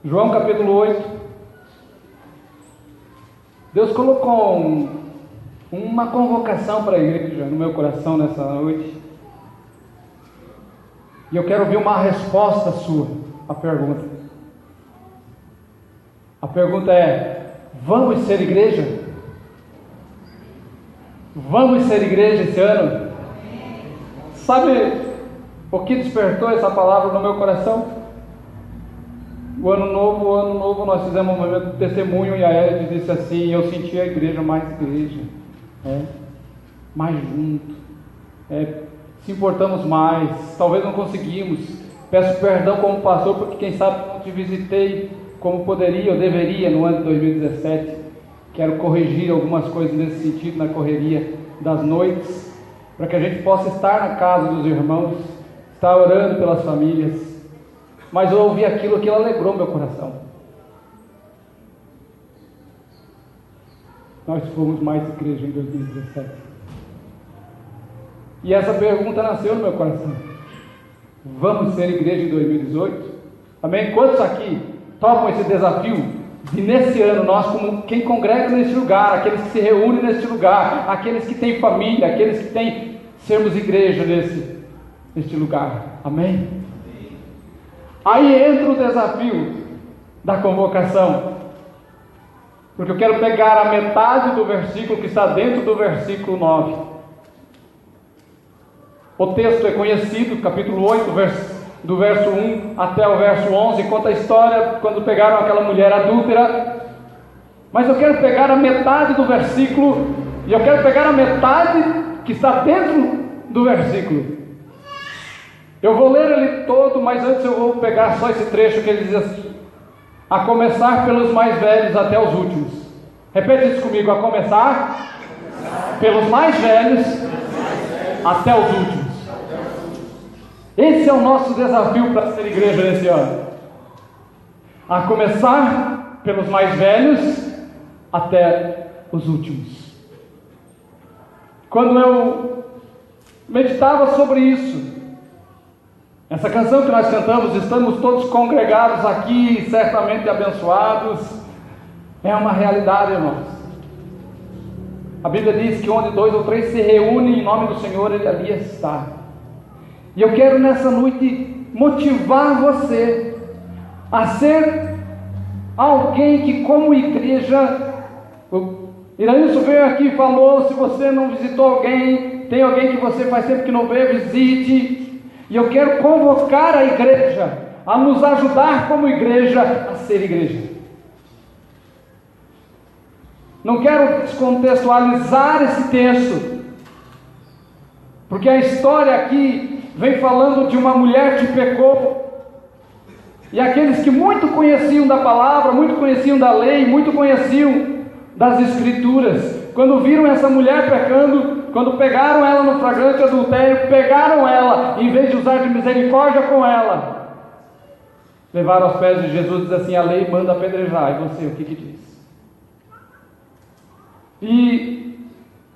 João capítulo 8. Deus colocou uma convocação para a igreja no meu coração nessa noite. E eu quero ouvir uma resposta sua à pergunta. A pergunta é: vamos ser igreja? Vamos ser igreja esse ano? Sabe o que despertou essa palavra no meu coração? O ano novo nós fizemos um momento de testemunho e a Ed disse assim: eu senti a igreja, mais junto, se importamos mais, talvez não conseguimos, peço perdão como pastor, porque quem sabe não te visitei como poderia ou deveria no ano de 2017, quero corrigir algumas coisas nesse sentido, na correria das noites, para que a gente possa estar na casa dos irmãos, estar orando pelas famílias. Mas eu ouvi aquilo que alegrou meu coração. Nós fomos mais igreja em 2017. E essa pergunta nasceu no meu coração: vamos ser igreja em 2018? Amém? Quantos aqui topam esse desafio de nesse ano nós, como quem congrega neste lugar, aqueles que se reúnem neste lugar, aqueles que têm família, aqueles que têm, sermos igreja neste lugar? Amém? Aí entra o desafio da convocação, porque eu quero pegar a metade do versículo que está dentro do versículo 9. O texto é conhecido, capítulo 8, do verso 1 até o verso 11, conta a história quando pegaram aquela mulher adúltera. Mas eu quero pegar a metade do versículo, e eu quero pegar a metade que está dentro do versículo. Eu vou ler ele todo, mas antes eu vou pegar só esse trecho que ele diz assim: a começar pelos mais velhos até os últimos. Repete isso comigo: a começar pelos mais velhos até os últimos. Esse é o nosso desafio para ser igreja nesse ano. A começar pelos mais velhos até os últimos. Quando eu meditava sobre isso, essa canção que nós cantamos, estamos todos congregados aqui, certamente abençoados, é uma realidade, irmãos. A Bíblia diz que onde 2 ou 3 se reúnem em nome do Senhor, Ele ali está. E eu quero nessa noite motivar você a ser alguém que, como igreja, o Irailson veio aqui e falou: se você não visitou alguém, tem alguém que você faz tempo que não vê, visite. E eu quero convocar a igreja a nos ajudar como igreja a ser igreja. Não quero descontextualizar esse texto, porque a história aqui vem falando de uma mulher que pecou, e aqueles que muito conheciam da palavra, muito conheciam da lei, muito conheciam das escrituras, quando viram essa mulher pecando, quando pegaram ela no flagrante adultério, pegaram ela, em vez de usar de misericórdia com ela, levaram aos pés de Jesus e diz assim: a lei manda apedrejar, e você, o que diz? E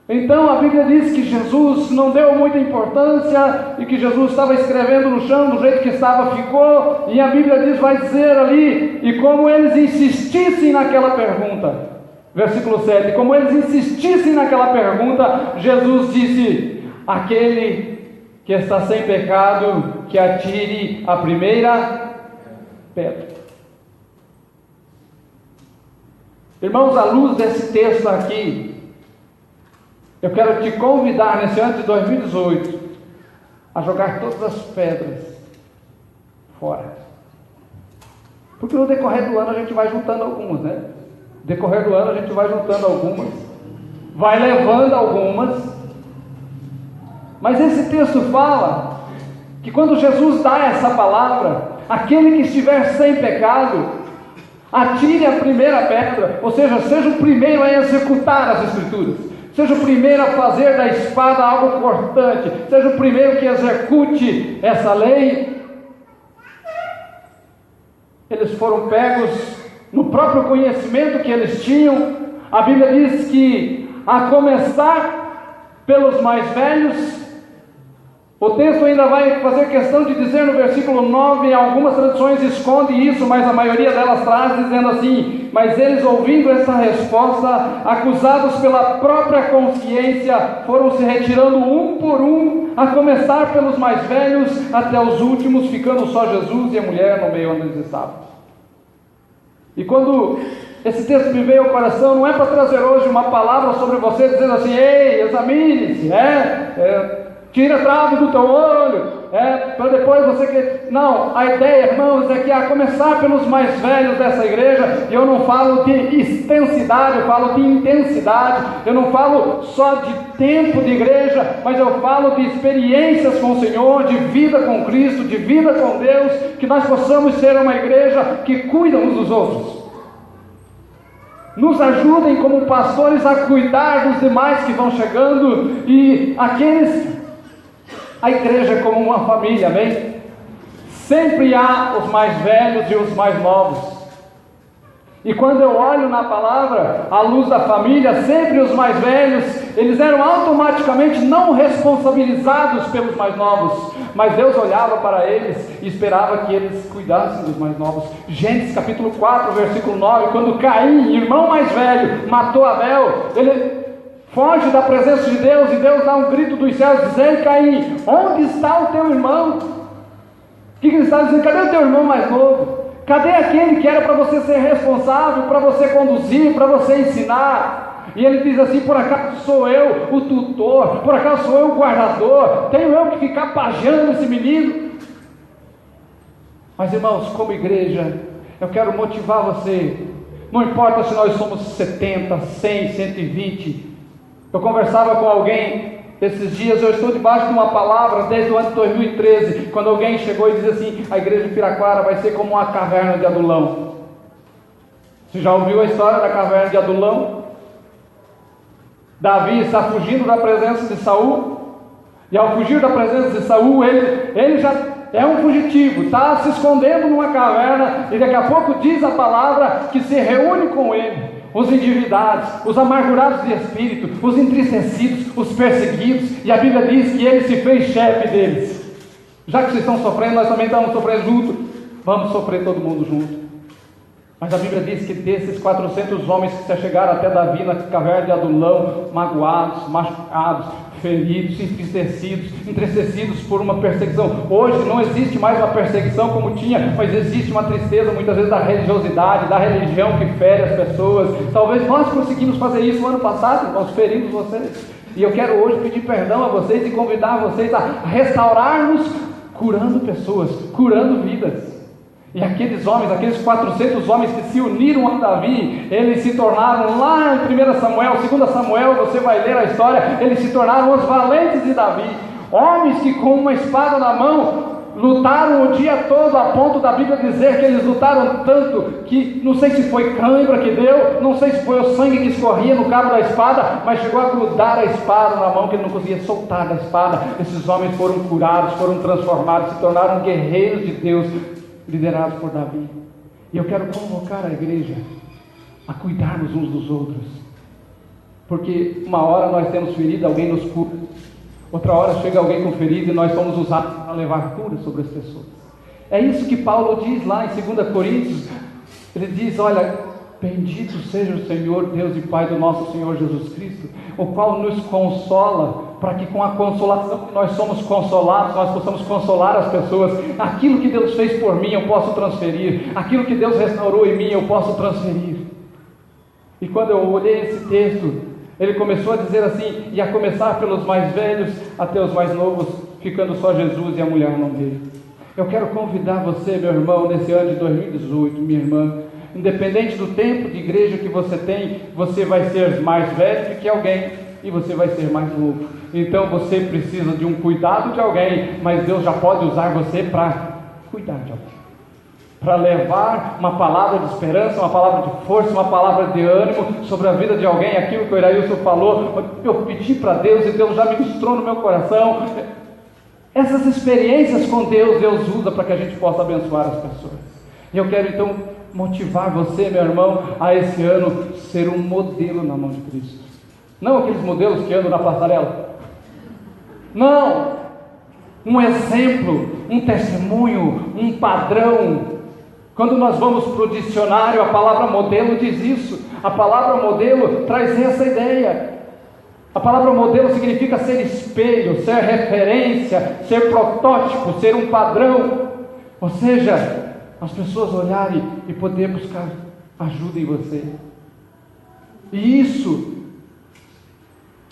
então a Bíblia diz que Jesus não deu muita importância, e que Jesus estava escrevendo no chão, do jeito que estava, ficou, e a Bíblia diz, vai dizer ali, e como eles insistissem naquela pergunta, versículo 7, como eles insistissem naquela pergunta, Jesus disse: aquele que está sem pecado, que atire a primeira pedra. Irmãos, à luz desse texto aqui, eu quero te convidar nesse ano de 2018 a jogar todas as pedras fora, porque no decorrer do ano a gente vai juntando algumas, né? No decorrer do ano a gente vai juntando algumas, vai levando algumas, mas esse texto fala que quando Jesus dá essa palavra, aquele que estiver sem pecado, atire a primeira pedra, ou seja, seja o primeiro a executar as escrituras, seja o primeiro a fazer da espada algo cortante, seja o primeiro que execute essa lei. Eles foram pegos no próprio conhecimento que eles tinham. A Bíblia diz que, a começar pelos mais velhos O texto ainda vai fazer questão de dizer no versículo 9, algumas traduções escondem isso, mas a maioria delas traz dizendo assim: mas eles, ouvindo essa resposta, acusados pela própria consciência, foram se retirando um por um, a começar pelos mais velhos até os últimos, ficando só Jesus e a mulher no meio onde eles estavam. E quando esse texto me veio ao coração, não é para trazer hoje uma palavra sobre você, dizendo assim: ei, examine-se, tira a trave do teu olho, para depois você que... Não, a ideia, irmãos, é que a começar pelos mais velhos dessa igreja, e eu não falo de extensidade, eu falo de intensidade, eu não falo só de tempo de igreja, mas eu falo de experiências com o Senhor, de vida com Cristo, de vida com Deus, que nós possamos ser uma igreja que cuida uns dos outros. Nos ajudem como pastores a cuidar dos demais que vão chegando, e aqueles... A igreja é como uma família, amém? Sempre há os mais velhos e os mais novos. E quando eu olho na palavra, à luz da família, sempre os mais velhos, eles eram automaticamente não responsabilizados pelos mais novos, mas Deus olhava para eles e esperava que eles cuidassem dos mais novos. Gênesis capítulo 4, versículo 9, quando Caim, irmão mais velho, matou Abel, ele foge da presença de Deus, e Deus dá um grito dos céus, dizendo: Caim, onde está o teu irmão? O que ele está dizendo? Cadê o teu irmão mais novo? Cadê aquele que era para você ser responsável, para você conduzir, para você ensinar? E ele diz assim: por acaso sou eu o tutor? Por acaso sou eu o guardador? Tenho eu que ficar pajeando esse menino? Mas, irmãos, como igreja, eu quero motivar você. Não importa se nós somos 70, 100, 120. Eu conversava com alguém esses dias, eu estou debaixo de uma palavra desde o ano de 2013, quando alguém chegou e disse assim: a igreja de Piraquara vai ser como uma caverna de Adulão. Você já ouviu a história da caverna de Adulão? Davi está fugindo da presença de Saul, e ao fugir da presença de Saul, ele já é um fugitivo, está se escondendo numa caverna, e daqui a pouco diz a palavra que se reúne com ele os endividados, os amargurados de espírito, os entristecidos, os perseguidos, e a Bíblia diz que ele se fez chefe deles. Já que vocês estão sofrendo, nós também estamos sofrendo junto, vamos sofrer todo mundo junto. Mas a Bíblia diz que desses 400 homens que se chegaram até Davi na caverna de Adulão, magoados, machucados, feridos, entristecidos por uma perseguição. Hoje não existe mais uma perseguição como tinha, mas existe uma tristeza muitas vezes da religiosidade, da religião que fere as pessoas. Talvez nós conseguimos fazer isso no ano passado, nós ferimos vocês. E eu quero hoje pedir perdão a vocês e convidar vocês a restaurar-nos, curando pessoas, curando vidas. E aqueles homens, aqueles 400 homens que se uniram a Davi, eles se tornaram, lá em 1 Samuel, 2 Samuel, você vai ler a história, eles se tornaram os valentes de Davi, homens que com uma espada na mão, lutaram o dia todo, a ponto da Bíblia dizer que eles lutaram tanto, que não sei se foi cãibra que deu, não sei se foi o sangue que escorria no cabo da espada, mas chegou a grudar a espada na mão, que ele não conseguia soltar da espada. Esses homens foram curados, foram transformados, se tornaram guerreiros de Deus, liderados por Davi. E eu quero convocar a igreja a cuidarmos uns dos outros, porque uma hora nós temos ferida, alguém nos cura, outra hora chega alguém com ferida e nós somos usados para levar cura sobre as pessoas. É isso que Paulo diz lá em 2 Coríntios. Ele diz: olha, bendito seja o Senhor Deus e Pai do nosso Senhor Jesus Cristo, o qual nos consola, para que com a consolação que nós somos consolados, nós possamos consolar as pessoas. Aquilo que Deus fez por mim eu posso transferir, aquilo que Deus restaurou em mim eu posso transferir. E quando eu olhei esse texto, ele começou a dizer assim, e a começar pelos mais velhos até os mais novos, ficando só Jesus e a mulher no meio. Eu quero convidar você, meu irmão, nesse ano de 2018, minha irmã, independente do tempo de igreja que você tem, você vai ser mais velho do que alguém, e você vai ser mais novo. Então você precisa de um cuidado de alguém, mas Deus já pode usar você para cuidar de alguém, para levar uma palavra de esperança, uma palavra de força, uma palavra de ânimo sobre a vida de alguém. Aquilo que o Irailson falou, eu pedi para Deus e Deus já ministrou no meu coração. Essas experiências com Deus, Deus usa para que a gente possa abençoar as pessoas. E eu quero então motivar você, meu irmão, a esse ano ser um modelo na mão de Cristo. Não aqueles modelos que andam na passarela. Não! um exemplo, um testemunho, um padrão. Quando nós vamos para o dicionário, a palavra modelo diz isso. A palavra modelo traz essa ideia. A palavra modelo significa ser espelho, ser referência, ser protótipo, ser um padrão. Ou seja, as pessoas olharem e poder buscar ajuda em você. E isso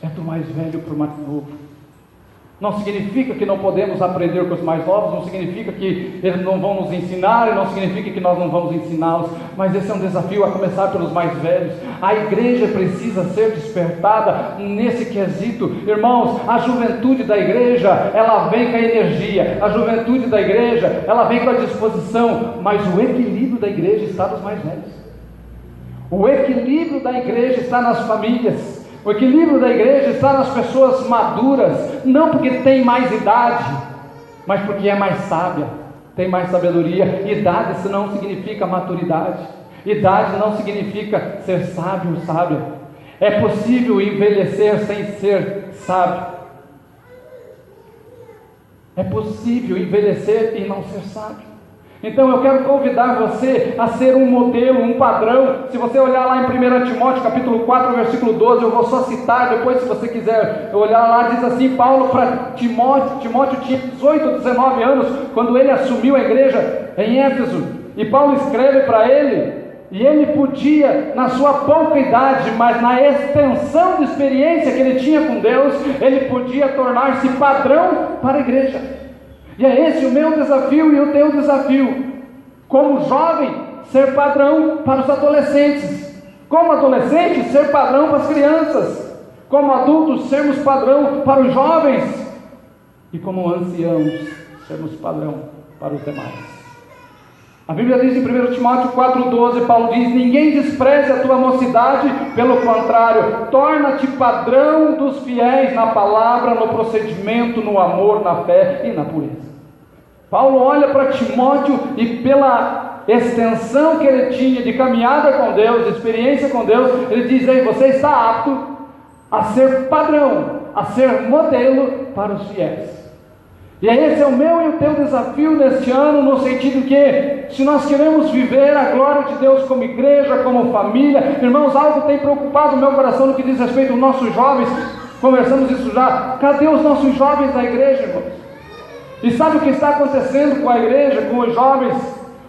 é do mais velho para o mais novo. Não significa que não podemos aprender com os mais novos, não significa que eles não vão nos ensinar, não significa que nós não vamos ensiná-los, mas esse é um desafio, a começar pelos mais velhos. A igreja precisa ser despertada nesse quesito. Irmãos, a juventude da igreja, ela vem com a energia, a juventude da igreja, ela vem com a disposição, mas o equilíbrio da igreja está nos mais velhos. O equilíbrio da igreja está nas famílias. O equilíbrio da igreja está nas pessoas maduras, não porque tem mais idade, mas porque é mais sábia, tem mais sabedoria. Idade isso não significa maturidade, idade não significa ser sábio ou sábia. É possível envelhecer sem ser sábio. É possível envelhecer e não ser sábio. Então eu quero convidar você a ser um modelo, um padrão. Se você olhar lá em 1 Timóteo capítulo 4, versículo 12, eu vou só citar, depois se você quiser olhar lá, diz assim, Paulo para Timóteo. Timóteo tinha 18, 19 anos, quando ele assumiu a igreja em Éfeso, e Paulo escreve para ele, e ele podia, na sua pouca idade, mas na extensão de experiência que ele tinha com Deus, ele podia tornar-se padrão para a igreja. E é esse o meu desafio e o teu desafio. Como jovem, ser padrão para os adolescentes. Como adolescente, ser padrão para as crianças. Como adultos, sermos padrão para os jovens. E como anciãos, sermos padrão para os demais. A Bíblia diz em 1 Timóteo 4,12, Paulo diz, ninguém despreze a tua mocidade, pelo contrário, torna-te padrão dos fiéis na palavra, no procedimento, no amor, na fé e na pureza. Paulo olha para Timóteo e pela extensão que ele tinha de caminhada com Deus, de experiência com Deus, ele diz, ei, você está apto a ser padrão, a ser modelo para os fiéis. E esse é o meu e o teu desafio neste ano, no sentido que, se nós queremos viver a glória de Deus como igreja, como família, irmãos, algo tem preocupado o meu coração no que diz respeito aos nossos jovens. Conversamos isso já. Cadê os nossos jovens da igreja, irmãos? E sabe o que está acontecendo com a igreja, com os jovens?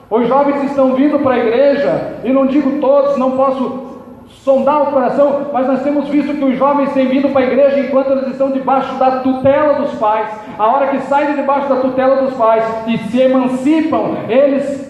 Os jovens estão vindo para a igreja, e não digo todos, não posso sondar o coração, mas nós temos visto que os jovens têm vindo para a igreja enquanto eles estão debaixo da tutela dos pais. A hora que saem de debaixo da tutela dos pais e se emancipam, eles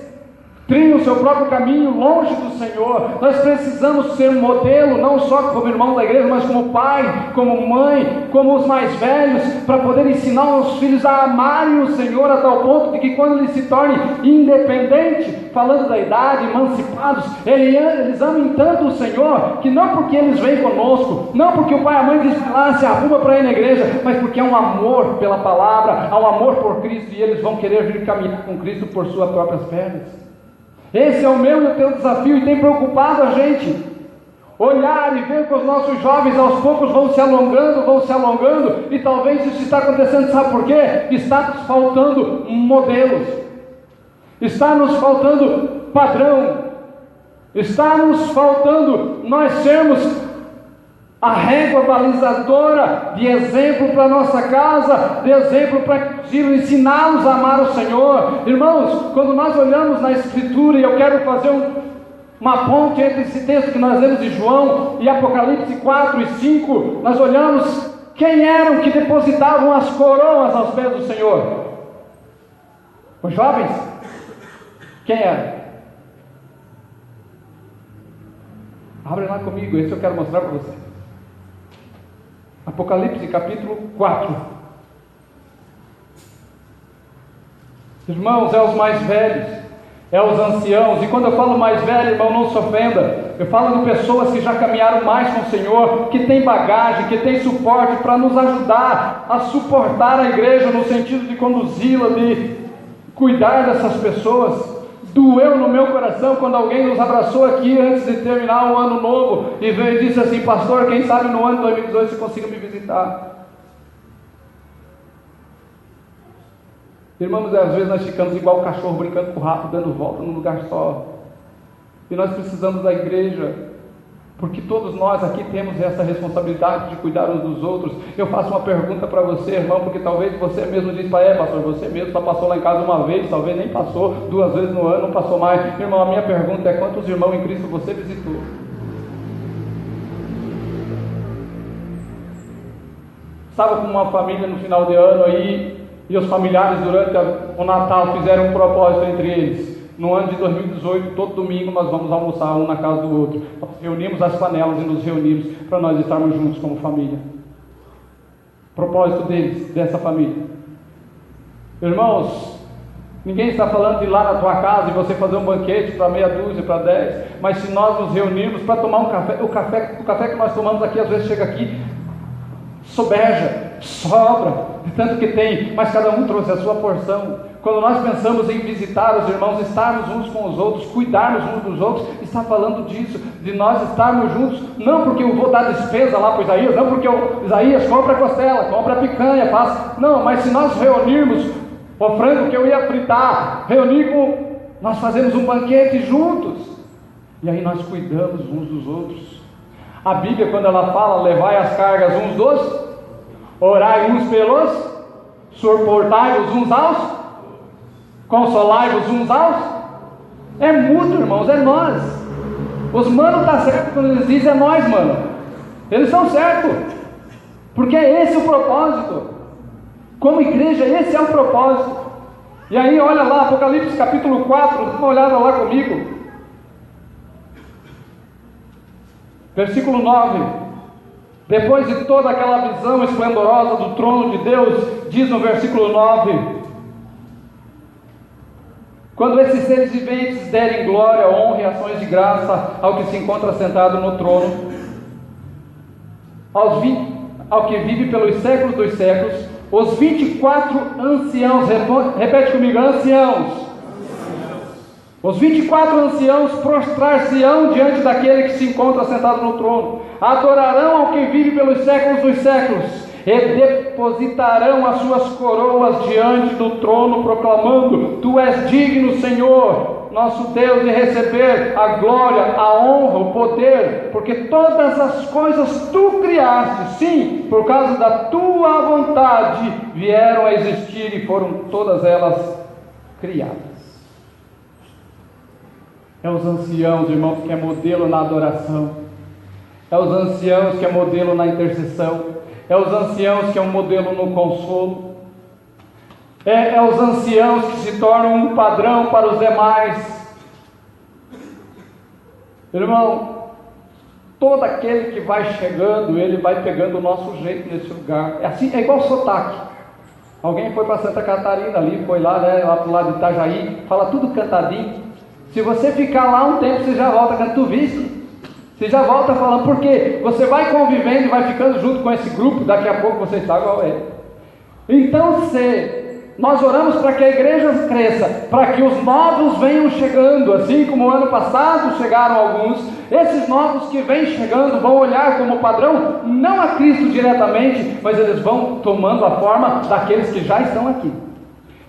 trilham o seu próprio caminho longe do Senhor. Nós precisamos ser modelo, não só como irmão da igreja, mas como pai, como mãe, como os mais velhos, para poder ensinar os nossos filhos a amarem o Senhor a tal ponto de que quando eles se tornem independentes, falando da idade, emancipados, eles amem tanto o Senhor, que não porque eles vêm conosco, não porque o pai e a mãe dizem lá, se arruma para ir na igreja, mas porque há um amor pela palavra, há um amor por Cristo, e eles vão querer vir caminhar com Cristo por suas próprias pernas. Esse é o meu e o teu desafio, e tem preocupado a gente. Olhar e ver que os nossos jovens aos poucos vão se alongando, e talvez isso está acontecendo, sabe por quê? Está nos faltando modelos, está nos faltando padrão, está nos faltando nós sermos a régua balizadora de exemplo para a nossa casa, de exemplo para ensiná-los a amar o Senhor. Irmãos, quando nós olhamos na Escritura, e eu quero fazer uma ponte entre esse texto que nós lemos de João e Apocalipse 4 e 5, nós olhamos quem eram que depositavam as coroas aos pés do Senhor. Os jovens? Quem eram? Abre lá comigo, esse eu quero mostrar para você. Apocalipse capítulo 4. Irmãos, é os mais velhos, é os anciãos, e quando eu falo mais velho, irmão, não se ofenda, eu falo de pessoas que já caminharam mais com o Senhor, que tem bagagem, que tem suporte para nos ajudar a suportar a igreja, no sentido de conduzi-la, de cuidar dessas pessoas. Doeu no meu coração quando alguém nos abraçou aqui antes de terminar o ano novo e veio e disse assim, pastor, quem sabe no ano 2018 você consiga me visitar. Irmãos, às vezes nós ficamos igual o cachorro brincando com o rato, dando volta num lugar só. E nós precisamos da igreja, porque todos nós aqui temos essa responsabilidade de cuidar uns dos outros. Eu faço uma pergunta para você, irmão, porque talvez você mesmo diz, pastor, você mesmo só passou lá em casa uma vez, talvez nem passou, 2 vezes no ano, não passou mais. Irmão, a minha pergunta é, quantos irmãos em Cristo você visitou? Estava com uma família no final de ano aí, e os familiares durante o Natal fizeram um propósito entre eles. No ano de 2018, todo domingo nós vamos almoçar um na casa do outro. Nós reunimos as panelas e nos reunimos para nós estarmos juntos como família. Propósito deles, dessa família. Irmãos, ninguém está falando de ir lá na tua casa e você fazer um banquete para meia dúzia, para 10. Mas se nós nos reunirmos para tomar um café, o café que nós tomamos aqui, às vezes chega aqui, sobeja, sobra, de tanto que tem, mas cada um trouxe a sua porção. Quando nós pensamos em visitar os irmãos, estarmos uns com os outros, cuidarmos uns dos outros, está falando disso, de nós estarmos juntos, não porque eu vou dar despesa lá para Isaías, não porque Isaías compra costela, compra picanha, faz, não, mas se nós reunirmos o frango que eu ia fritar, nós fazemos um banquete juntos, e aí nós cuidamos uns dos outros. A Bíblia, quando ela fala, levai as cargas uns dos, orai uns pelos, suportai-vos uns aos, consolai-vos uns aos, é mútuo, irmãos, é nós. Os manos estão certos quando eles dizem é nós, mano. Eles estão certos, porque é esse o propósito. Como igreja, esse é o propósito. E aí, olha lá, Apocalipse capítulo 4, dá uma olhada lá comigo. Versículo 9. Depois de toda aquela visão esplendorosa do trono de Deus, diz no versículo 9: quando esses seres viventes derem glória, honra e ações de graça ao que se encontra sentado no trono, ao que vive pelos séculos dos séculos, os 24 anciãos, repete comigo, anciãos. Os 24 anciãos prostrar-se-ão diante daquele que se encontra sentado no trono, adorarão ao que vive pelos séculos dos séculos, e depositarão as suas coroas diante do trono, proclamando: Tu és digno, Senhor, nosso Deus, de receber a glória, a honra, o poder, porque todas as coisas Tu criaste, sim, por causa da Tua vontade vieram a existir e foram todas elas criadas. É os anciãos, irmãos, que é modelo na adoração, é os anciãos que é modelo na intercessão, é os anciãos que é um modelo no consolo, é os anciãos que se tornam um padrão para os demais. Irmão, todo aquele que vai chegando, ele vai pegando o nosso jeito nesse lugar. É assim, é igual sotaque. Alguém foi para Santa Catarina ali, foi lá, né, lá para o lado de Itajaí, fala tudo cantadinho. Se você ficar lá um tempo, você já volta cantando, tu viste? Você já volta falando, porque você vai convivendo e vai ficando junto com esse grupo, daqui a pouco você está igual ele. Então, nós oramos para que a igreja cresça, para que os novos venham chegando, assim como o ano passado chegaram alguns. Esses novos que vêm chegando vão olhar como padrão, não a Cristo diretamente, mas eles vão tomando a forma daqueles que já estão aqui.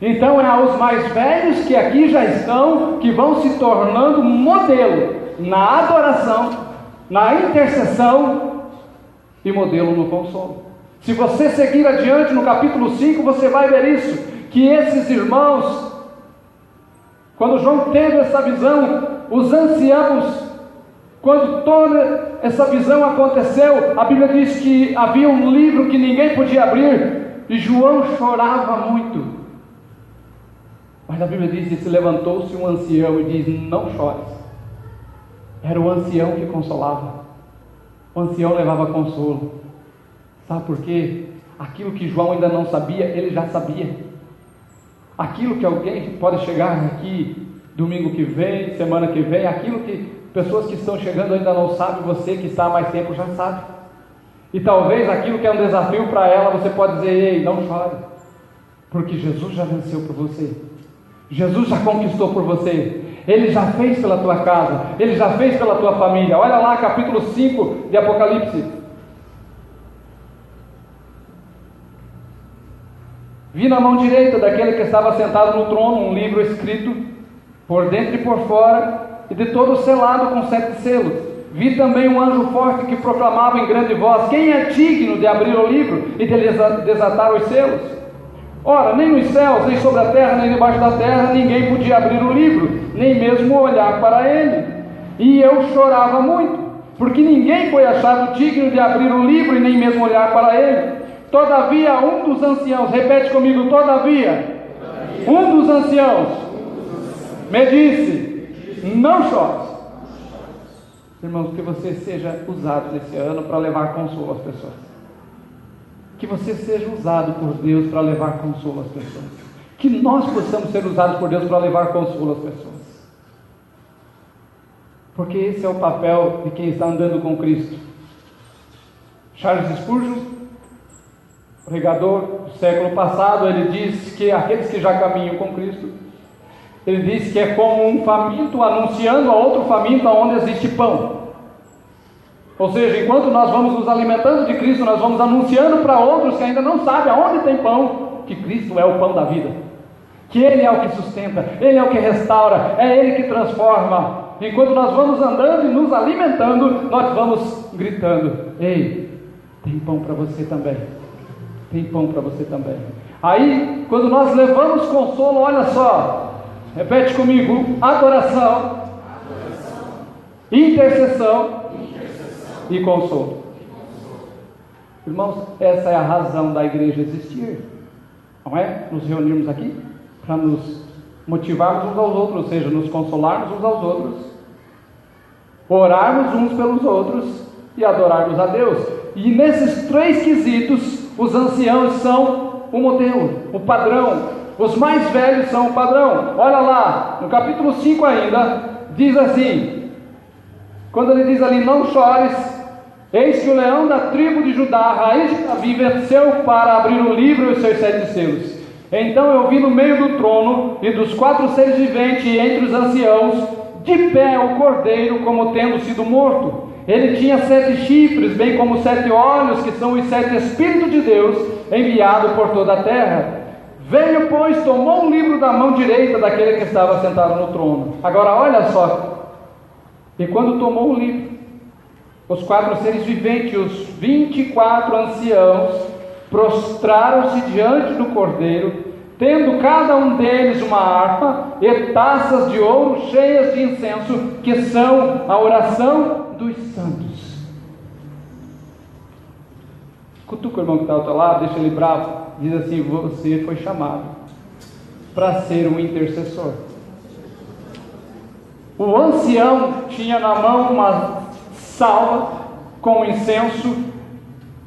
Então é aos mais velhos que aqui já estão, que vão se tornando modelo na adoração, na intercessão e modelo no consolo. Se você seguir adiante no capítulo 5, você vai ver isso, que esses irmãos, quando João teve essa visão, os anciãos, quando toda essa visão aconteceu, a Bíblia diz que havia um livro que ninguém podia abrir, e João chorava muito. Mas a Bíblia diz que se levantou-se um ancião e diz: não chores. Era o ancião que consolava. O ancião levava consolo. Sabe por quê? Aquilo que João ainda não sabia, ele já sabia. Aquilo que alguém pode chegar aqui domingo que vem, semana que vem, aquilo que pessoas que estão chegando ainda não sabem, você que está há mais tempo já sabe. E talvez aquilo que é um desafio para ela, você pode dizer: ei, não chore, porque Jesus já venceu por você. Jesus já conquistou por você. Ele já fez pela tua casa, Ele já fez pela tua família. Olha lá, capítulo 5 de Apocalipse. Vi na mão direita daquele que estava sentado no trono um livro escrito por dentro e por fora, e de todo selado com 7 selos. Vi também um anjo forte que proclamava em grande voz: quem é digno de abrir o livro e de desatar os selos? Ora, nem nos céus, nem sobre a terra, nem debaixo da terra, ninguém podia abrir o livro, nem mesmo olhar para ele. E eu chorava muito, porque ninguém foi achado digno de abrir o livro e nem mesmo olhar para ele. Todavia um dos anciãos, repete comigo, todavia, um dos anciãos me disse: não chores. Irmãos, que você seja usado nesse ano para levar consolo às pessoas. Que você seja usado por Deus para levar consolo às pessoas. Que nós possamos ser usados por Deus para levar consolo às pessoas. Porque esse é o papel de quem está andando com Cristo. Charles Spurgeon, pregador do século passado, ele diz que aqueles que já caminham com Cristo, ele diz que é como um faminto anunciando a outro faminto aonde existe pão. Ou seja, enquanto nós vamos nos alimentando de Cristo, nós vamos anunciando para outros que ainda não sabem aonde tem pão, que Cristo é o pão da vida, que Ele é o que sustenta, Ele é o que restaura, é Ele que transforma. Enquanto nós vamos andando e nos alimentando, nós vamos gritando: ei, tem pão para você também, tem pão para você também. Aí, quando nós levamos consolo, olha só, repete comigo: adoração, intercessão e consolo. Irmãos, essa é a razão da igreja existir, não é? Nos reunirmos aqui para nos motivarmos uns aos outros, ou seja, nos consolarmos uns aos outros, orarmos uns pelos outros e adorarmos a Deus. E nesses 3 quesitos, os anciãos são o modelo, o padrão. Os mais velhos são o padrão. Olha lá, no capítulo 5 ainda, diz assim, quando ele diz ali: não chores, eis que o leão da tribo de Judá, a raiz de Davi, venceu para abrir o livro e os seus 7 selos. Então eu vi no meio do trono e dos 4 seres viventes e entre os anciãos, de pé o cordeiro como tendo sido morto. Ele tinha 7 chifres, bem como 7 olhos, que são os 7 Espíritos de Deus, enviados por toda a terra. Veio, pois, tomou o livro da mão direita daquele que estava sentado no trono. Agora olha só, e quando tomou o livro, os 4 seres viventes, os 24 anciãos, prostraram-se diante do cordeiro, tendo cada um deles uma harpa e taças de ouro cheias de incenso, que são a oração dos santos. Cutuca o irmão que está ao teu lado, deixa ele bravo, diz assim: você foi chamado para ser um intercessor. O ancião tinha na mão uma salva com incenso,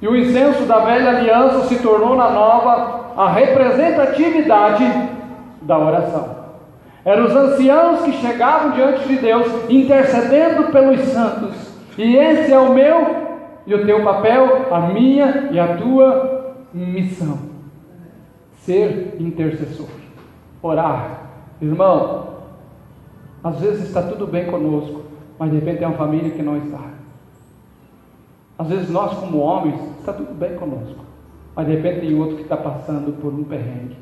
e o incenso da velha aliança se tornou na nova a representatividade da oração. Eram os anciãos que chegavam diante de Deus intercedendo pelos santos. E esse é o meu e o teu papel, a minha e a tua missão: ser intercessor, orar. Irmão, às vezes está tudo bem conosco, mas de repente tem uma família que não está. Às vezes nós, como homens, está tudo bem conosco, mas de repente tem outro que está passando por um perrengue.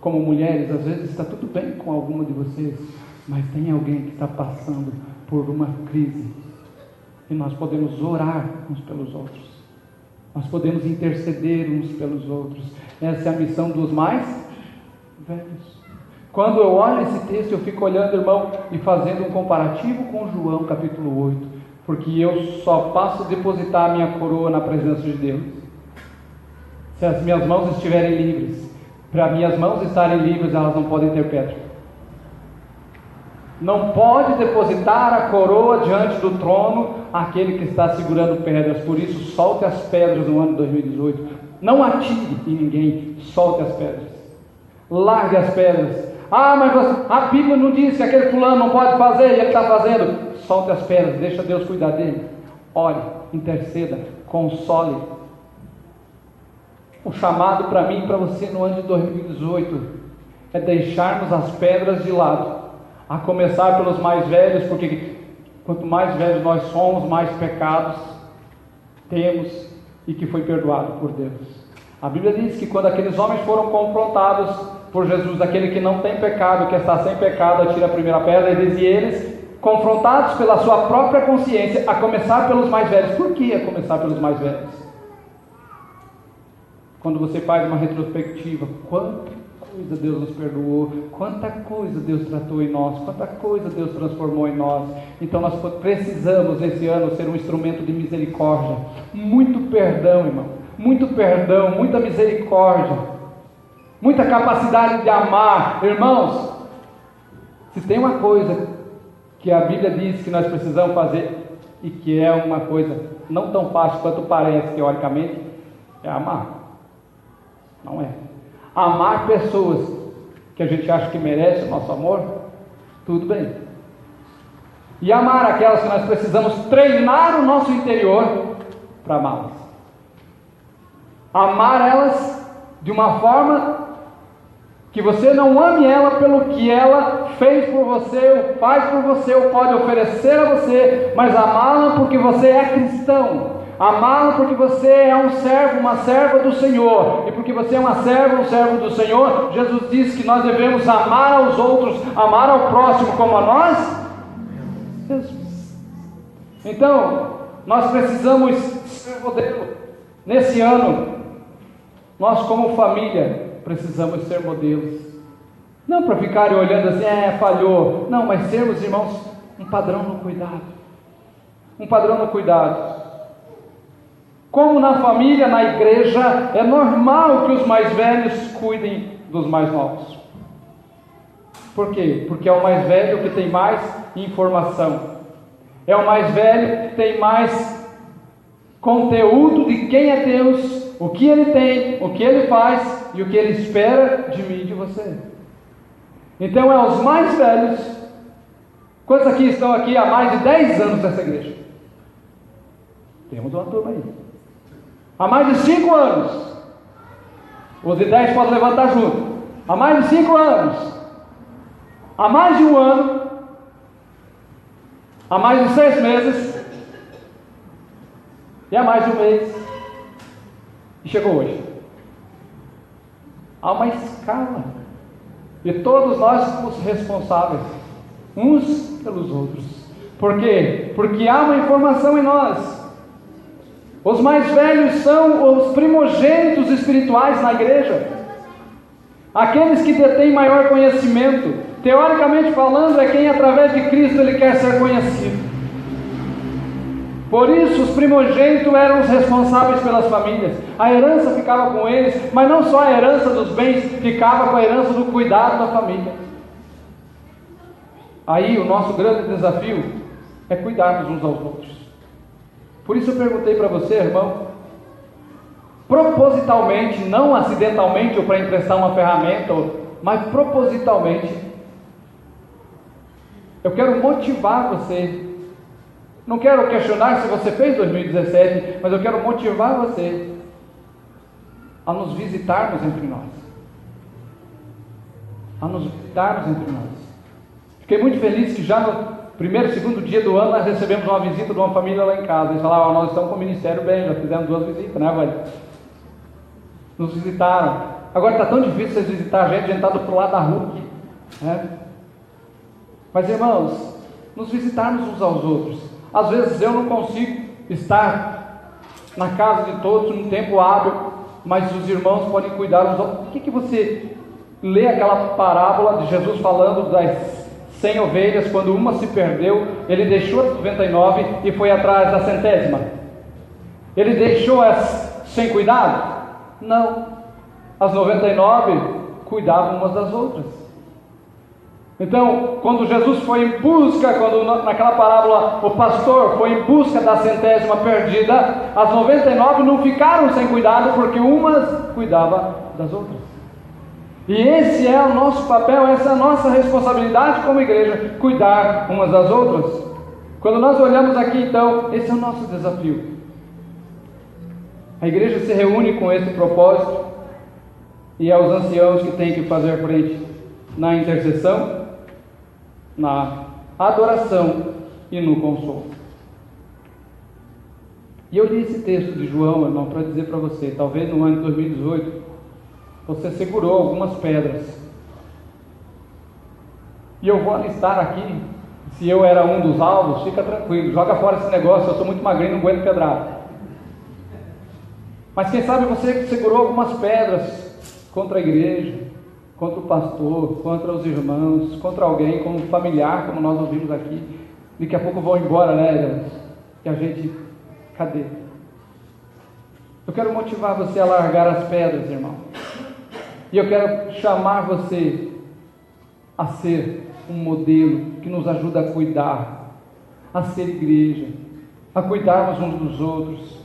Como mulheres, às vezes está tudo bem com alguma de vocês, mas tem alguém que está passando por uma crise, e nós podemos orar uns pelos outros, nós podemos interceder uns pelos outros. Essa é a missão dos mais velhos. Quando eu olho esse texto, eu fico olhando, irmão, e fazendo um comparativo com João capítulo 8, porque eu só passo a depositar a minha coroa na presença de Deus se as minhas mãos estiverem livres. Para minhas mãos estarem livres, elas não podem ter pedra. Não pode depositar a coroa diante do trono aquele que está segurando pedras. Por isso, solte as pedras no ano de 2018. Não atire em ninguém, solte as pedras, largue as pedras. Ah, mas a Bíblia não diz que aquele fulano não pode fazer e ele está fazendo. Solte as pedras, deixa Deus cuidar dele. Ore, interceda, console. O chamado para mim e para você no ano de 2018 é deixarmos as pedras de lado, a começar pelos mais velhos, porque quanto mais velhos nós somos, mais pecados temos e que foi perdoado por Deus. A Bíblia diz que quando aqueles homens foram confrontados por Jesus, aquele que não tem pecado, que está sem pecado, atira a primeira pedra, ele diz, e eles, confrontados pela sua própria consciência, a começar pelos mais velhos. Por que a começar pelos mais velhos? Quando você faz uma retrospectiva, quanta coisa Deus nos perdoou, quanta coisa Deus tratou em nós, quanta coisa Deus transformou em nós. Então nós precisamos esse ano ser um instrumento de misericórdia. Muito perdão, irmão, muito perdão, muita misericórdia, muita capacidade de amar. Irmãos, se tem uma coisa que a Bíblia diz que nós precisamos fazer, e que é uma coisa não tão fácil quanto parece teoricamente, é amar. Não é. Amar pessoas que a gente acha que merece o nosso amor, tudo bem. E amar aquelas que nós precisamos treinar o nosso interior para amá-las. Amar elas de uma forma que você não ame ela pelo que ela fez por você, ou faz por você, ou pode oferecer a você, mas amá-la porque você é cristão. Amá-lo porque você é um servo, uma serva do Senhor. E porque você é uma serva, um servo do Senhor, Jesus diz que nós devemos amar aos outros, amar ao próximo como a nós mesmos. Então, nós precisamos ser modelo. Nesse ano, nós como família, precisamos ser modelos. Não para ficarem olhando assim, falhou. Não, mas sermos, irmãos, um padrão no cuidado. Um padrão no cuidado. Como na família, na igreja, é normal que os mais velhos cuidem dos mais novos. Por quê? Porque é o mais velho que tem mais informação. É o mais velho que tem mais conteúdo de quem é Deus, o que Ele tem, o que Ele faz e o que Ele espera de mim e de você. Então é os mais velhos. Quantos aqui estão aqui há mais de 10 anos nessa igreja? Temos uma turma aí. Há mais de 5 anos. Os de 10 podem levantar junto. Há mais de 5 anos. Há mais de 1 ano. Há mais de 6 meses. E há mais de 1 mês. E chegou hoje. Há uma escala. E todos nós somos responsáveis uns pelos outros. Por quê? Porque há uma informação em nós. Os mais velhos são os primogênitos espirituais na igreja. Aqueles que detêm maior conhecimento. Teoricamente falando, é quem através de Cristo ele quer ser conhecido. Por isso os primogênitos eram os responsáveis pelas famílias. A herança ficava com eles, mas não só a herança dos bens, ficava com a herança do cuidado da família. Aí o nosso grande desafio é cuidarmos uns aos outros. Por isso eu perguntei para você, irmão, propositalmente, não acidentalmente ou para emprestar uma ferramenta, mas propositalmente, eu quero motivar você. Não quero questionar se você fez 2017, mas eu quero motivar você a nos visitarmos entre nós. A nos visitarmos entre nós. Fiquei muito feliz que já no primeiro, segundo dia do ano nós recebemos uma visita de uma família lá em casa. Eles falaram, nós estamos com o ministério bem, já fizemos 2 visitas, né, velho? Nos visitaram. Agora está tão difícil vocês visitar a gente está do outro lado da rua aqui, né? Mas irmãos, nos visitarmos uns aos outros. Às vezes eu não consigo estar na casa de todos num tempo hábil, mas os irmãos podem cuidar uns aos outros. Por que você lê aquela parábola de Jesus falando das 100 ovelhas, quando uma se perdeu, ele deixou as 99 e foi atrás da 100ª? Ele deixou as sem cuidado? Não. As 99 cuidavam umas das outras. Então, quando Jesus foi em busca, quando naquela parábola o pastor foi em busca da 100ª perdida, as 99 não ficaram sem cuidado, porque umas cuidavam das outras. E esse é o nosso papel, essa é a nossa responsabilidade como igreja, cuidar umas das outras. Quando nós olhamos aqui, então, esse é o nosso desafio. A igreja se reúne com esse propósito, e é os anciãos que têm que fazer frente na intercessão, na adoração e no consolo. E eu li esse texto de João, irmão, para dizer para você, talvez no ano de 2018, você segurou algumas pedras. E eu vou alistar aqui, se eu era um dos alvos, fica tranquilo, joga fora esse negócio, eu sou muito magrinho, não aguento pedrada. Mas quem sabe você segurou algumas pedras contra a igreja, contra o pastor, contra os irmãos, contra alguém, como familiar, como nós ouvimos aqui. Daqui a pouco vão embora, né? E a gente, cadê? Eu quero motivar você a largar as pedras, irmão. E eu quero chamar você a ser um modelo que nos ajuda a cuidar, a ser igreja, a cuidarmos uns dos outros.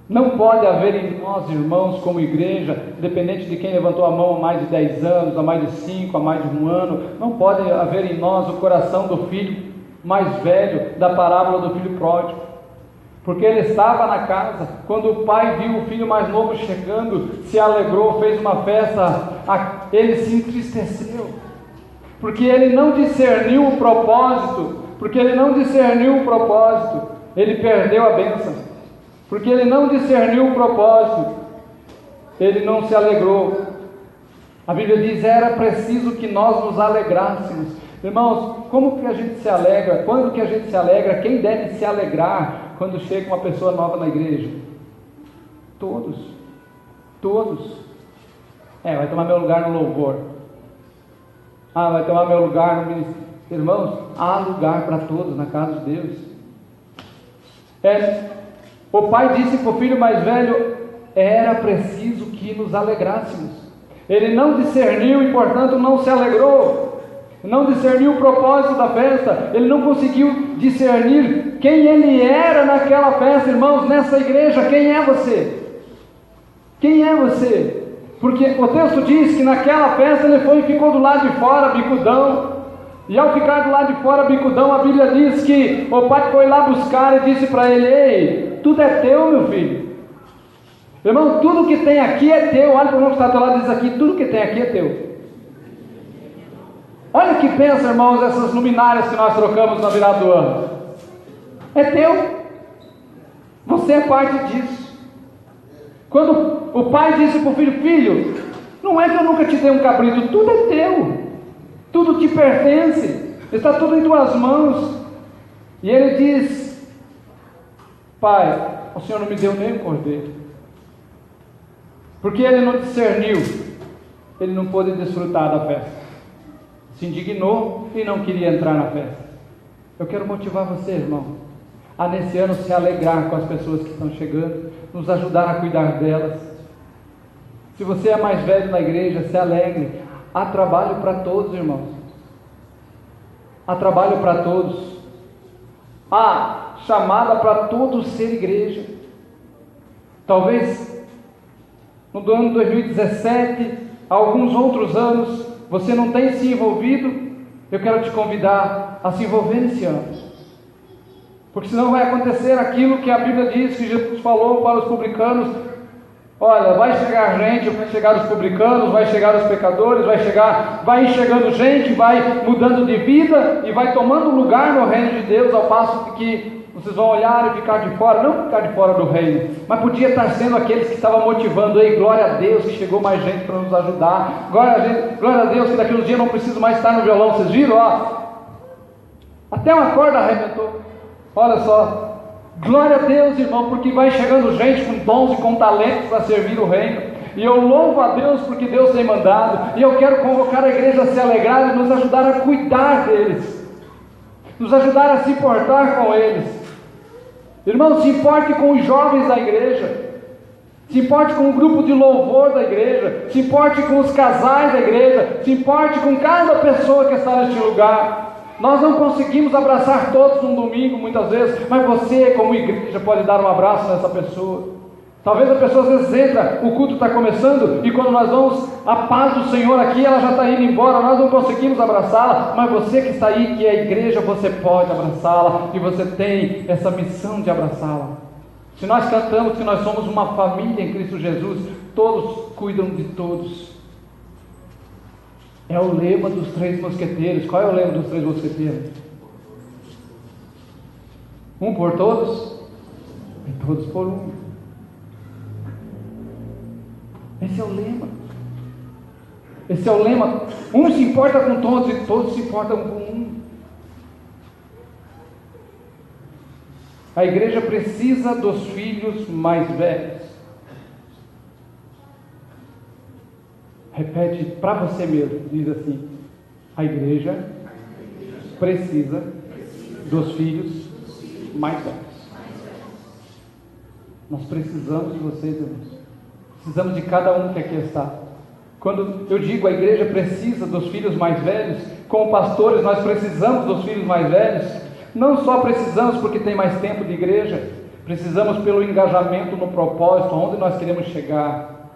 Não pode haver em nós, irmãos, como igreja, independente de quem levantou a mão há mais de 10 anos, há mais de 5, há mais de 1 ano, não pode haver em nós o coração do filho mais velho da parábola do filho pródigo. Porque ele estava na casa, quando o pai viu o filho mais novo chegando, se alegrou, fez uma festa, ele se entristeceu. Porque ele não discerniu o propósito, ele perdeu a bênção. Porque ele não discerniu o propósito, ele não se alegrou. A Bíblia diz, era preciso que nós nos alegrássemos. Irmãos, como que a gente se alegra? Quando que a gente se alegra? Quem deve se alegrar quando chega uma pessoa nova na igreja? Todos. Vai tomar meu lugar no louvor. Vai tomar meu lugar no ministério. Irmãos, há lugar para todos na casa de Deus. O pai disse para o filho mais velho, era preciso que nos alegrássemos. Ele não discerniu e, portanto, não se alegrou. Não discerniu o propósito da festa. Ele não conseguiu discernir quem ele era naquela festa. Irmãos, nessa igreja, quem é você? Quem é você? Porque o texto diz que naquela festa ele foi e ficou do lado de fora, bicudão. E ao ficar do lado de fora, bicudão, a Bíblia diz que o pai foi lá buscar e disse para ele, ei, tudo é teu, meu filho. Irmão, tudo que tem aqui é teu. Olha para o irmão que está do lado e diz aqui, tudo que tem aqui é teu. Olha o que pensa, irmãos, essas luminárias que nós trocamos na virada do ano. É teu. Você é parte disso. Quando o pai disse para o filho, filho, não é que eu nunca te dei um cabrito, tudo é teu. Tudo te pertence. Está tudo em tuas mãos. E ele diz, pai, o Senhor não me deu nem um cordeiro. Porque ele não discerniu, ele não pôde desfrutar da festa. Se indignou e não queria entrar na festa. Eu quero motivar você, irmão, a nesse ano se alegrar com as pessoas que estão chegando, nos ajudar a cuidar delas. Se você é mais velho na igreja, se alegre. Há trabalho para todos, irmãos. Há trabalho para todos. Há chamada para todos ser igreja. Talvez no ano 2017, alguns outros anos, você não tenha se envolvido. Eu quero te convidar a se envolver nesse ano. Porque senão vai acontecer aquilo que a Bíblia diz, que Jesus falou para os publicanos. Olha, vai chegar gente, vai chegar os publicanos, vai chegar os pecadores, vai chegando gente, vai mudando de vida e vai tomando lugar no reino de Deus, ao passo que vocês vão olhar e ficar de fora, não ficar de fora do reino, mas podia estar sendo aqueles que estavam motivando, ei, glória a Deus que chegou mais gente para nos ajudar, glória a Deus que daqui uns dias não preciso mais estar no violão, vocês viram? Até uma corda arrebentou, olha só. Glória a Deus, irmão, porque vai chegando gente com dons e com talentos para servir o reino. E eu louvo a Deus porque Deus tem mandado. E eu quero convocar a igreja a se alegrar e nos ajudar a cuidar deles. Nos ajudar a se importar com eles. Irmão, se importe com os jovens da igreja. Se importe com o grupo de louvor da igreja. Se importe com os casais da igreja. Se importe com cada pessoa que está neste lugar. Nós não conseguimos abraçar todos num domingo, muitas vezes, mas você, como igreja, pode dar um abraço nessa pessoa. Talvez a pessoa às vezes entra, o culto está começando, e quando nós vamos, a paz do Senhor aqui, ela já está indo embora, nós não conseguimos abraçá-la, mas você que está aí, que é a igreja, você pode abraçá-la, e você tem essa missão de abraçá-la. Se nós cantamos que nós somos uma família em Cristo Jesus, todos cuidam de todos. É o lema dos 3 mosqueteiros. Qual é o lema dos 3 mosqueteiros? Um por todos e todos por um. Esse é o lema. Esse é o lema. Um se importa com todos e todos se importam com um. A igreja precisa dos filhos mais velhos. Repete para você mesmo, diz assim: a igreja precisa dos filhos mais velhos. Nós precisamos de vocês, irmãos. Precisamos de cada um que aqui está. Quando eu digo a igreja precisa dos filhos mais velhos, como pastores nós precisamos dos filhos mais velhos. Não só precisamos porque tem mais tempo de igreja, precisamos pelo engajamento no propósito, onde nós queremos chegar,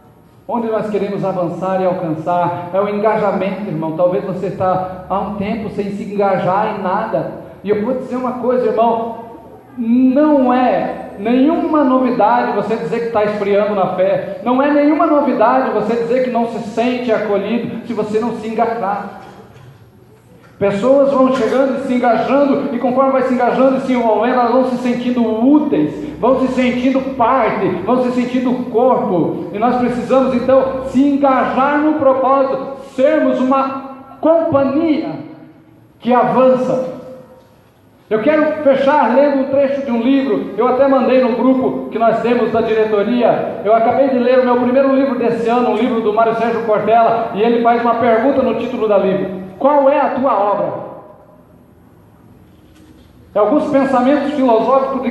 onde nós queremos avançar e alcançar. É o engajamento, irmão. Talvez você está há um tempo sem se engajar em nada, e eu vou dizer uma coisa, irmão, não é nenhuma novidade você dizer que está esfriando na fé, não é nenhuma novidade você dizer que não se sente acolhido, se você não se engajar. Pessoas vão chegando e se engajando, e conforme vai se engajando e se envolvendo, elas vão se sentindo úteis, vão se sentindo parte, vão se sentindo corpo, e nós precisamos então se engajar no propósito, sermos uma companhia que avança. Eu quero fechar lendo um trecho de um livro, eu até mandei no grupo que nós temos da diretoria. Eu acabei de ler o meu primeiro livro desse ano, um livro do Mário Sérgio Cortella, e ele faz uma pergunta no título do livro: qual é a tua obra? Alguns pensamentos filosóficos de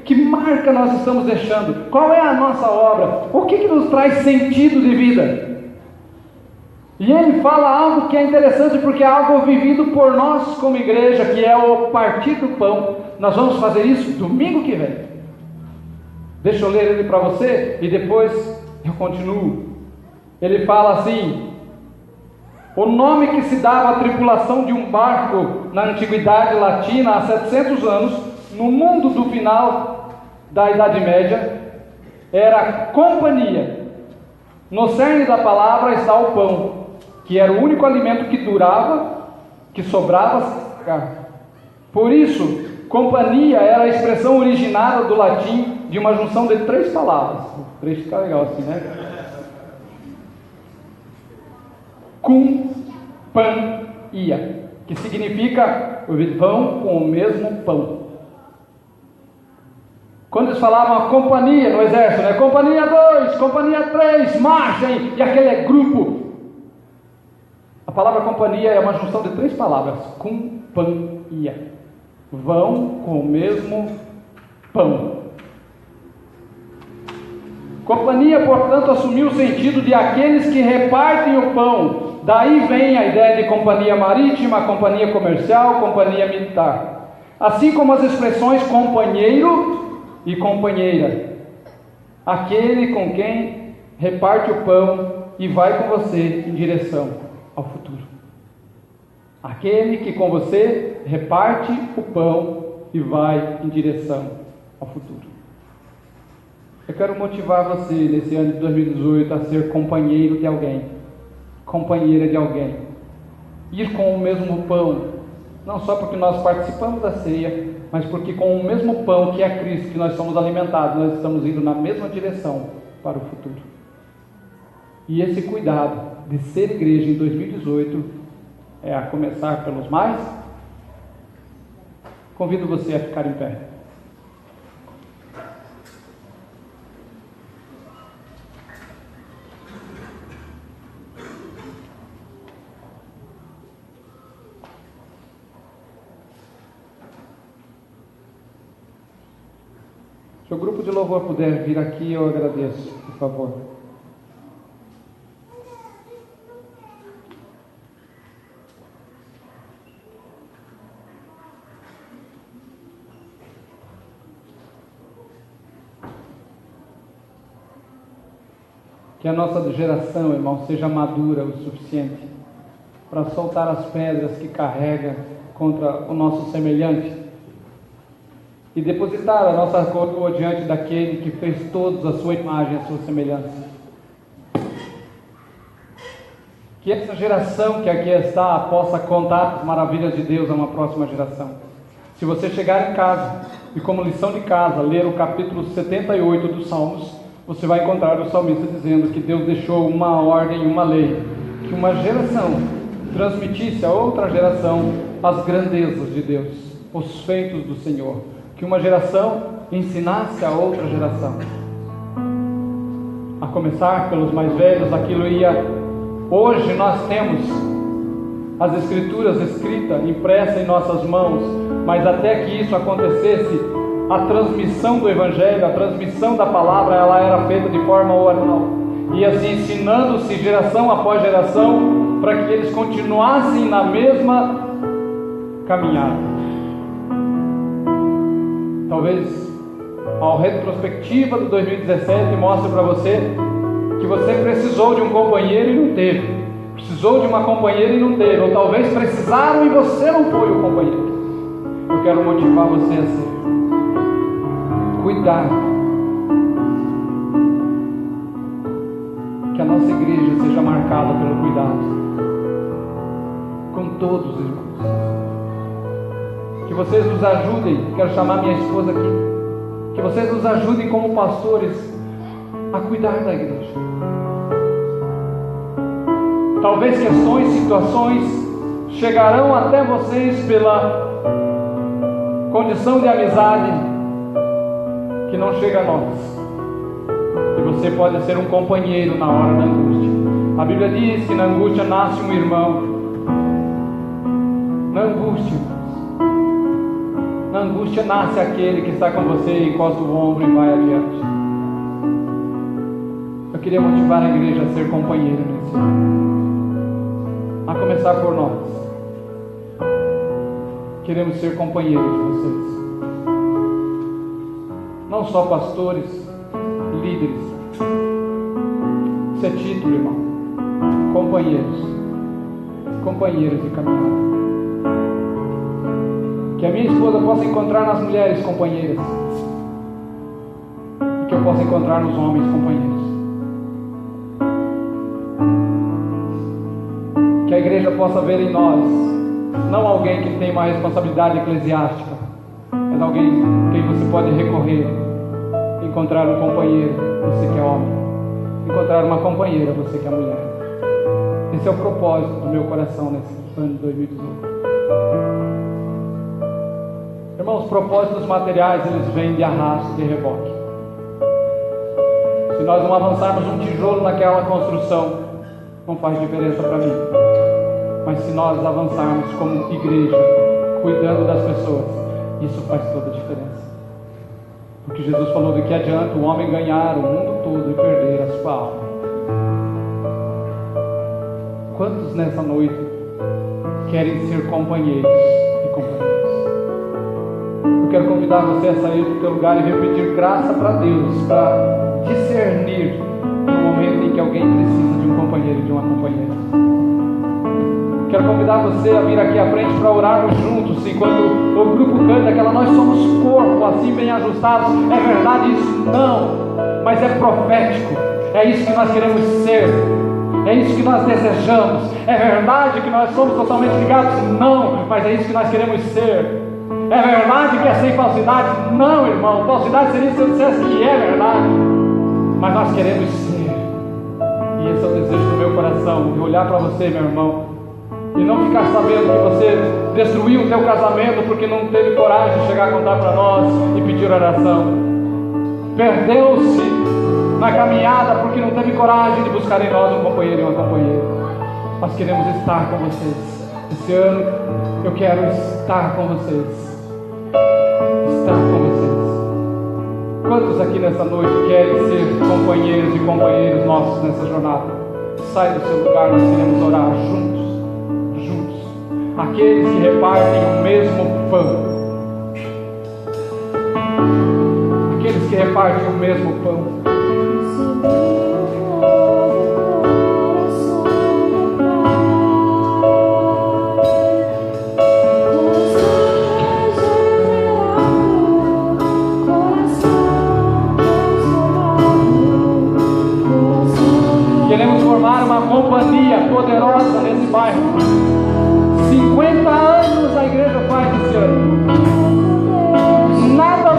que marca nós estamos deixando. Qual é a nossa obra? O que nos traz sentido de vida? E ele fala algo que é interessante, porque é algo vivido por nós como igreja, que é o partir do pão. Nós vamos fazer isso domingo que vem. Deixa eu ler ele para você e depois eu continuo. Ele fala assim: o nome que se dava à tripulação de um barco na antiguidade latina, há 700 anos, no mundo do final da Idade Média, era companhia. No cerne da palavra está o pão, que era o único alimento que durava, que sobrava. Por isso, companhia era a expressão originada do latim de uma junção de 3 palavras. O trecho fica legal assim, né? Cum pan ia, que significa vão com o mesmo pão. Quando eles falavam a companhia no exército, né? Companhia 2, companhia 3, marchem, e aquele é grupo. A palavra companhia é uma junção de 3 palavras: cum pan ia, vão com o mesmo pão. Companhia, portanto, assumiu o sentido de aqueles que repartem o pão. Daí vem a ideia de companhia marítima, companhia comercial, companhia militar. Assim como as expressões companheiro e companheira. Aquele com quem reparte o pão e vai com você em direção ao futuro. Aquele que com você reparte o pão e vai em direção ao futuro. Eu quero motivar você nesse ano de 2018 a ser companheiro de alguém, companheira de alguém, ir com o mesmo pão, não só porque nós participamos da ceia, mas porque com o mesmo pão que é Cristo, que nós somos alimentados, nós estamos indo na mesma direção para o futuro. E esse cuidado de ser igreja em 2018 é a começar pelos mais. Convido você a ficar em pé. Se o grupo de louvor puder vir aqui, eu agradeço, por favor. Que a nossa geração, irmão, seja madura o suficiente para soltar as pedras que carrega contra o nosso semelhante e depositar a nossa coroa diante daquele que fez todos a sua imagem, a sua semelhança. Que essa geração que aqui está possa contar as maravilhas de Deus a uma próxima geração. Se você chegar em casa e como lição de casa, ler o capítulo 78 dos Salmos, você vai encontrar o salmista dizendo que Deus deixou uma ordem, uma lei, que uma geração transmitisse a outra geração as grandezas de Deus, os feitos do Senhor, que uma geração ensinasse a outra geração. A começar pelos mais velhos, aquilo ia... Hoje nós temos as Escrituras escritas, impressas em nossas mãos, mas até que isso acontecesse, a transmissão do Evangelho, a transmissão da palavra, ela era feita de forma oral, e assim ensinando-se geração após geração, para que eles continuassem na mesma caminhada. Talvez a retrospectiva do 2017 mostre para você que você precisou de um companheiro e não teve, precisou de uma companheira e não teve, ou talvez precisaram e você não foi o companheiro. Eu quero motivar você a ser cuidar, que a nossa igreja seja marcada pelo cuidado com todos os irmãos. Que vocês nos ajudem, quero chamar minha esposa aqui, que vocês nos ajudem como pastores a cuidar da igreja. Talvez questões, situações chegarão até vocês pela condição de amizade que não chega a nós. E você pode ser um companheiro na hora da angústia. A Bíblia diz que na angústia nasce um irmão. Na angústia, irmãos, na angústia nasce aquele que está com você, encosta o ombro e vai adiante. Eu queria motivar a igreja a ser companheira nesse ano, a começar por nós. Queremos ser companheiros de vocês, não só pastores, líderes. Isso é título, irmão. Companheiros de caminhada. Que a minha esposa possa encontrar nas mulheres companheiras, e que eu possa encontrar nos homens companheiros. Que a igreja possa ver em nós não alguém que tem uma responsabilidade eclesiástica, mas alguém a quem você pode recorrer, encontrar um companheiro, você que é homem, encontrar uma companheira, você que é mulher. Esse é o propósito do meu coração nesse ano de 2018. Irmãos, os propósitos materiais, eles vêm de arrasto, de reboque. Se nós não avançarmos um tijolo naquela construção, não faz diferença para mim. Mas se nós avançarmos como igreja, cuidando das pessoas, isso faz toda a diferença. Porque Jesus falou de que adianta o homem ganhar o mundo todo e perder a sua alma. Quantos nessa noite querem ser companheiros e companheiras? Eu quero convidar você a sair do teu lugar e vir pedir graça para Deus, para discernir no momento em que alguém precisa de um companheiro e de uma companheira. Quero convidar você a vir aqui à frente para orarmos juntos. E quando o grupo canta aquela nós somos corpo, assim bem ajustados, é verdade isso? Não, mas é profético. É isso que nós queremos ser, é isso que nós desejamos. É verdade que nós somos totalmente ligados? Não, mas é isso que nós queremos ser. É verdade que é sem falsidade? Não, irmão, falsidade seria se eu dissesse que é verdade, mas nós queremos ser. E esse é o desejo do meu coração, de olhar para você, meu irmão, e não ficar sabendo que você destruiu o teu casamento porque não teve coragem de chegar a contar para nós e pedir oração. Perdeu-se na caminhada porque não teve coragem de buscar em nós um companheiro e uma companheira. Nós queremos estar com vocês. Esse ano eu quero estar com vocês. Estar com vocês. Quantos aqui nessa noite querem ser companheiros e companheiros nossos nessa jornada? Sai do seu lugar, nós queremos orar juntos. Aqueles que repartem o mesmo pão. Aqueles que repartem o mesmo pão. Queremos formar uma companhia poderosa nesse bairro. 50 anos a igreja faz esse ano. Nada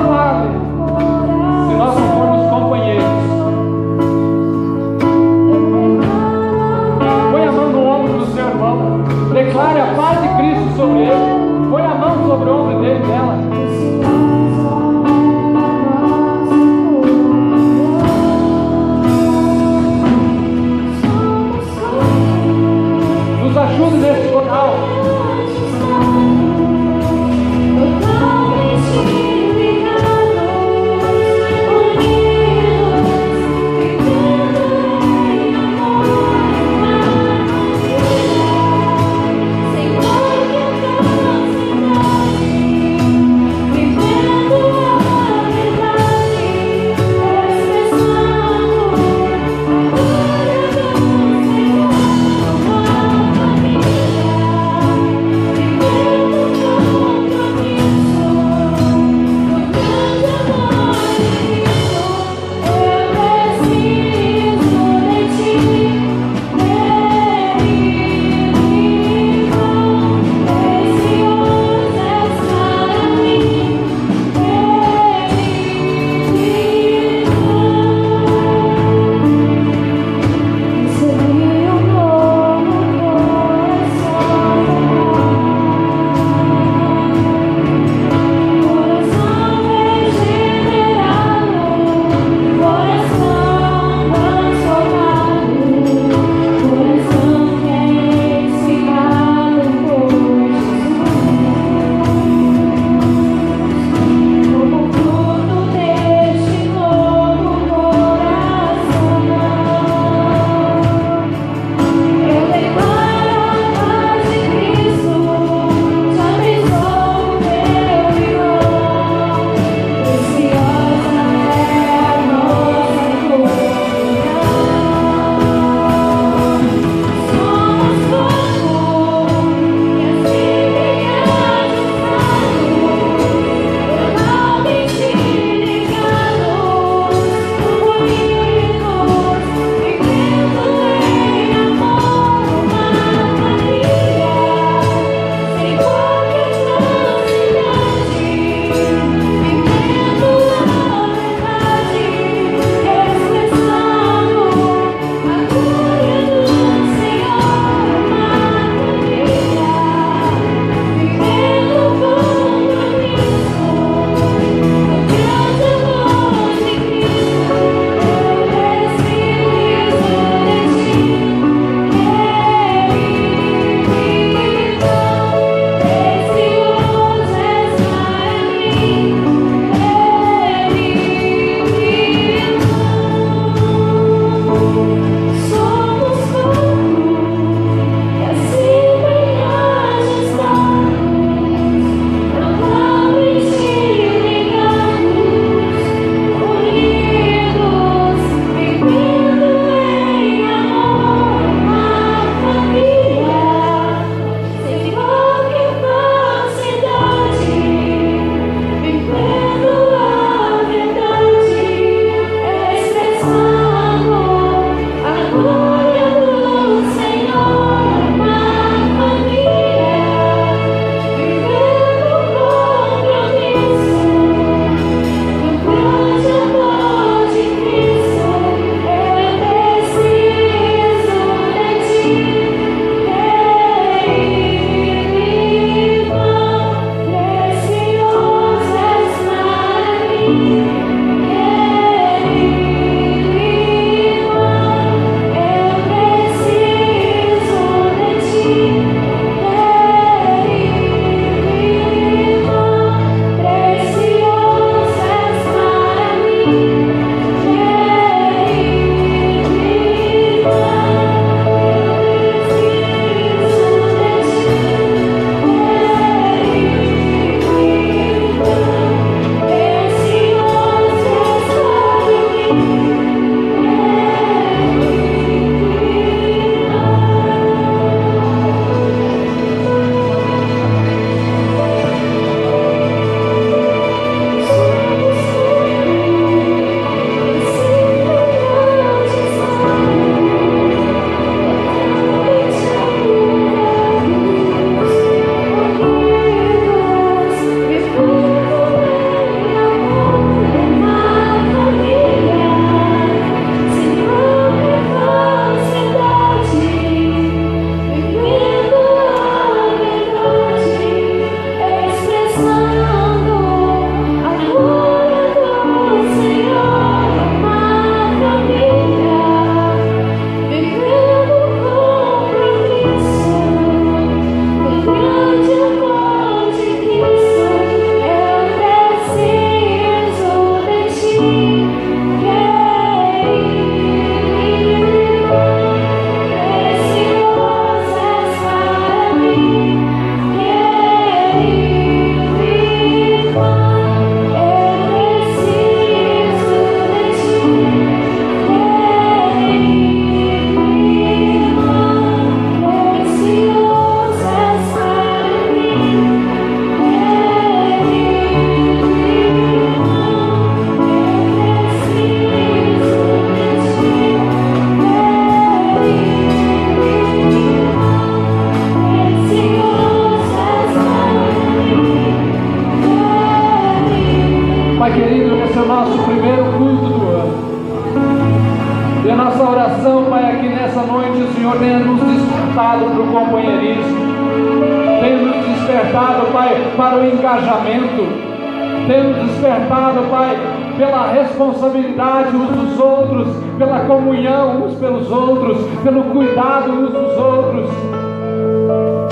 Responsabilidade uns dos outros, pela comunhão uns pelos outros, pelo cuidado uns dos outros.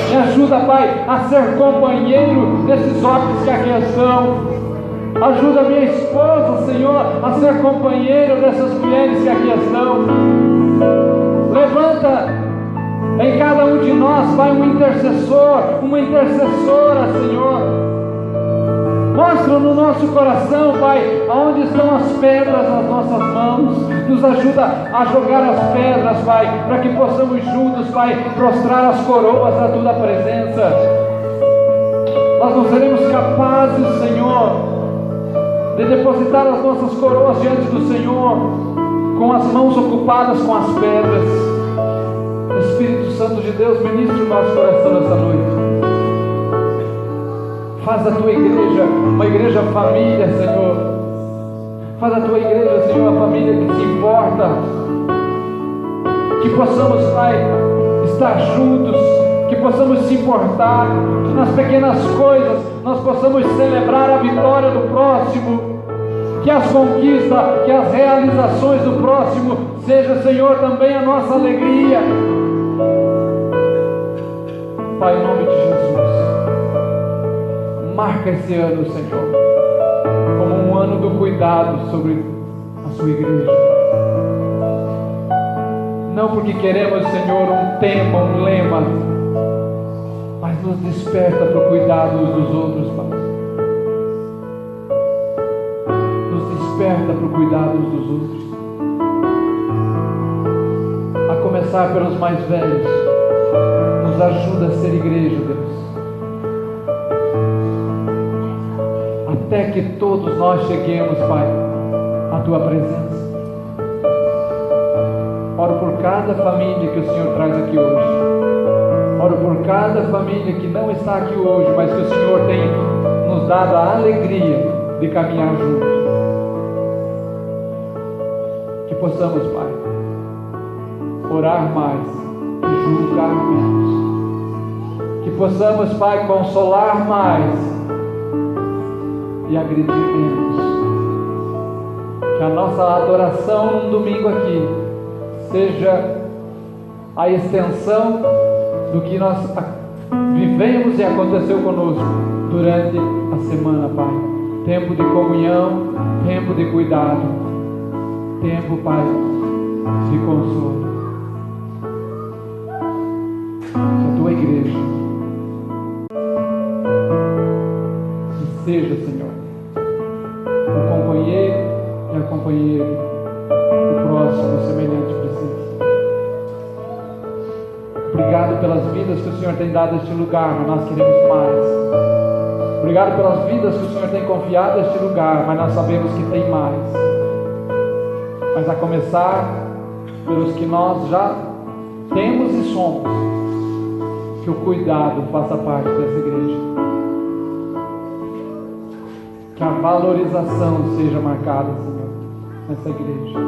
Me ajuda, Pai, a ser companheiro desses homens que aqui estão. Ajuda minha esposa, Senhor, a ser companheiro dessas mulheres que aqui estão. Levanta em cada um de nós, Pai, um intercessor, uma intercessora, Senhor. Mostra no nosso coração, Pai, aonde estão as pedras nas nossas mãos. Nos ajuda a jogar as pedras, Pai, para que possamos juntos, Pai, prostrar as coroas na Tua presença. Nós não seremos capazes, Senhor, de depositar as nossas coroas diante do Senhor com as mãos ocupadas com as pedras. Espírito Santo de Deus, ministra o nosso coração nessa noite. Faz da Tua igreja uma igreja família, Senhor. Faz da Tua igreja, Senhor, uma família que se importa. Que possamos, Pai, estar juntos. Que possamos se importar. Que nas pequenas coisas nós possamos celebrar a vitória do próximo. Que as conquistas, que as realizações do próximo seja, Senhor, também a nossa alegria. Pai, em nome de Jesus, marca esse ano, Senhor, como um ano do cuidado sobre a Sua igreja. Não porque queremos, Senhor, um tema, um lema, mas nos desperta para o cuidado uns dos outros, Pai. Nos desperta para o cuidado uns dos outros. A começar pelos mais velhos. Nos ajuda a ser igreja, Deus. Até que todos nós cheguemos, Pai, à Tua presença. Oro por cada família que o Senhor traz aqui hoje. Oro por cada família que não está aqui hoje, mas que o Senhor tem nos dado a alegria de caminhar juntos. Que possamos, Pai, orar mais e julgar menos. Que possamos, Pai, consolar mais e agredir menos. Que a nossa adoração num domingo aqui seja a extensão do que nós vivemos e aconteceu conosco durante a semana, Pai. Tempo de comunhão, tempo de cuidado, tempo, Pai, de consolo. Que a tua igreja seja, Senhor, o companheiro e a companheira do próximo semelhante precisa. Obrigado pelas vidas que o Senhor tem dado a este lugar, mas nós queremos mais. Obrigado pelas vidas que o Senhor tem confiado a este lugar, mas nós sabemos que tem mais. Mas a começar pelos que nós já temos e somos, que o cuidado faça parte dessa igreja. Que a valorização seja marcada, Senhor, nessa igreja.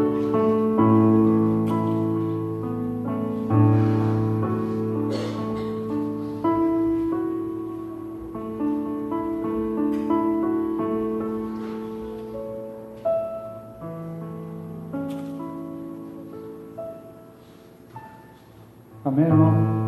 Amém, irmão?